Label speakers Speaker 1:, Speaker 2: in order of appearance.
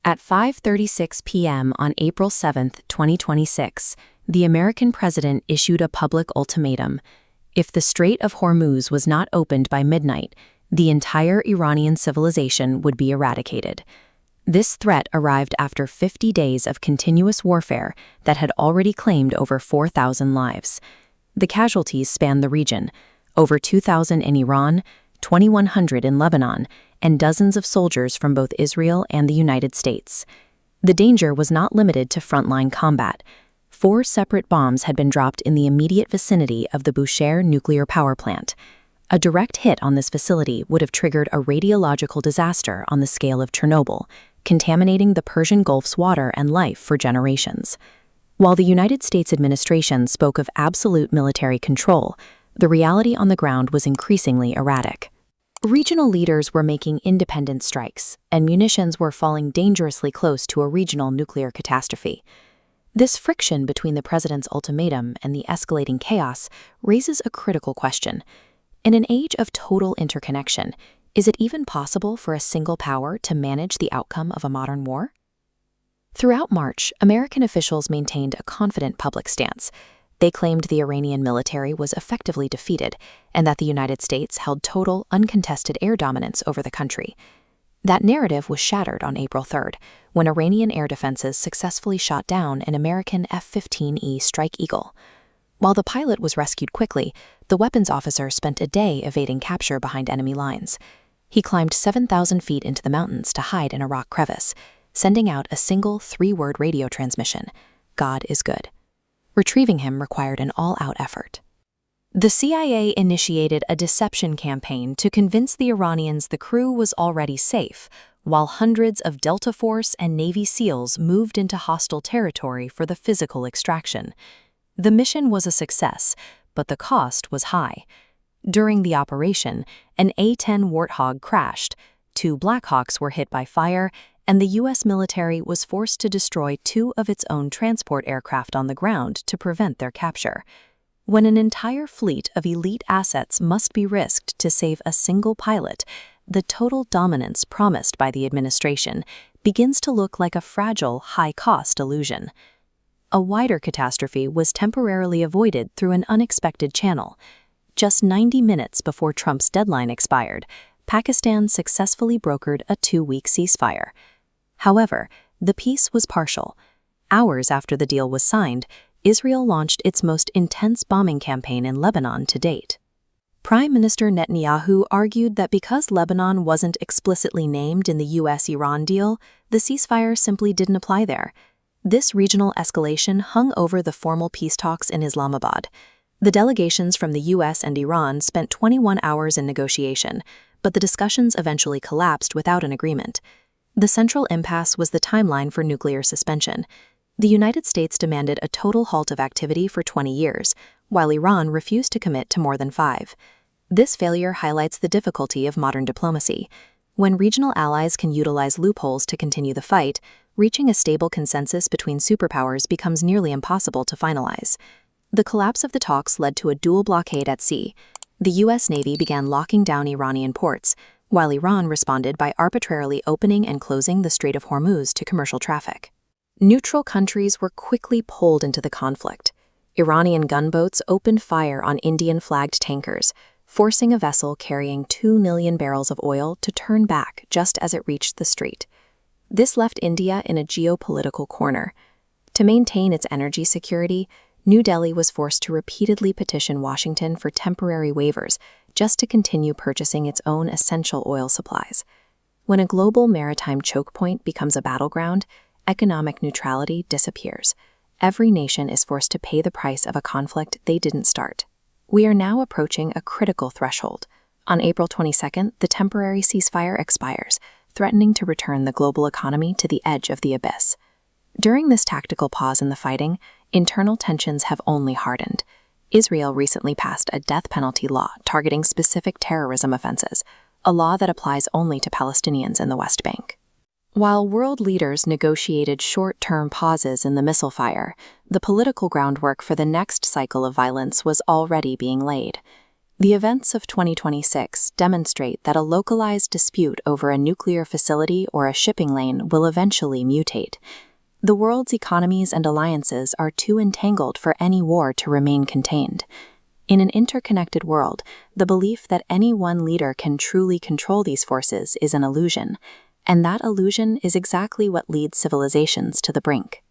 Speaker 1: At 5:36 p.m. on April 7, 2026, the American president issued a public ultimatum. If the Strait of Hormuz was not opened by midnight, the entire Iranian civilization would be eradicated. This threat arrived after 50 days of continuous warfare that had already claimed over 4,000 lives. The casualties span the region: over 2,000 in Iran, 2,100 in Lebanon, and dozens of soldiers from both Israel and the United States. The danger was not limited to frontline combat. 4 separate bombs had been dropped in the immediate vicinity of the Bushehr nuclear power plant. A direct hit on this facility would have triggered a radiological disaster on the scale of Chernobyl, contaminating the Persian Gulf's water and life for generations. While the United States administration spoke of absolute military control, the reality on the ground was increasingly erratic. Regional leaders were making independent strikes, and munitions were falling dangerously close to a regional nuclear catastrophe. This friction between the president's ultimatum and the escalating chaos raises a critical question. In an age of total interconnection, is it even possible for a single power to manage the outcome of a modern war? Throughout March, American officials maintained a confident public stance. They claimed the Iranian military was effectively defeated and that the United States held total, uncontested air dominance over the country. That narrative was shattered on April 3rd, when Iranian air defenses successfully shot down an American F-15E Strike Eagle. While the pilot was rescued quickly, the weapons officer spent a day evading capture behind enemy lines. He climbed 7,000 feet into the mountains to hide in a rock crevice, sending out a single 3-word radio transmission: "God is good." Retrieving him required an all-out effort. The CIA initiated a deception campaign to convince the Iranians the crew was already safe, while hundreds of Delta Force and Navy SEALs moved into hostile territory for the physical extraction. The mission was a success, but the cost was high. During the operation, an A-10 Warthog crashed, 2 Blackhawks were hit by fire, and the U.S. military was forced to destroy 2 of its own transport aircraft on the ground to prevent their capture. When an entire fleet of elite assets must be risked to save a single pilot, the total dominance promised by the administration begins to look like a fragile, high-cost illusion. A wider catastrophe was temporarily avoided through an unexpected channel. Just 90 minutes before Trump's deadline expired, Pakistan successfully brokered a 2-week ceasefire. However, the peace was partial. Hours after the deal was signed, Israel launched its most intense bombing campaign in Lebanon to date. Prime Minister Netanyahu argued that because Lebanon wasn't explicitly named in the U.S.-Iran deal, the ceasefire simply didn't apply there. This regional escalation hung over the formal peace talks in Islamabad. The delegations from the U.S. and Iran spent 21 hours in negotiation, but the discussions eventually collapsed without an agreement. The central impasse was the timeline for nuclear suspension. The United States demanded a total halt of activity for 20 years, while Iran refused to commit to more than 5. This failure highlights the difficulty of modern diplomacy. When regional allies can utilize loopholes to continue the fight, reaching a stable consensus between superpowers becomes nearly impossible to finalize. The collapse of the talks led to a dual blockade at sea. The U.S. Navy began locking down Iranian ports, while Iran responded by arbitrarily opening and closing the Strait of Hormuz to commercial traffic. Neutral countries were quickly pulled into the conflict. Iranian gunboats opened fire on Indian-flagged tankers, forcing a vessel carrying 2 million barrels of oil to turn back just as it reached the strait. This left India in a geopolitical corner. To maintain its energy security, New Delhi was forced to repeatedly petition Washington for temporary waivers just to continue purchasing its own essential oil supplies. When a global maritime choke point becomes a battleground, economic neutrality disappears. Every nation is forced to pay the price of a conflict they didn't start. We are now approaching a critical threshold. On April 22nd, the temporary ceasefire expires, threatening to return the global economy to the edge of the abyss. During this tactical pause in the fighting, internal tensions have only hardened. Israel recently passed a death penalty law targeting specific terrorism offenses, a law that applies only to Palestinians in the West Bank. While world leaders negotiated short-term pauses in the missile fire, the political groundwork for the next cycle of violence was already being laid. The events of 2026 demonstrate that a localized dispute over a nuclear facility or a shipping lane will eventually mutate. The world's economies and alliances are too entangled for any war to remain contained. In an interconnected world, the belief that any one leader can truly control these forces is an illusion, and that illusion is exactly what leads civilizations to the brink.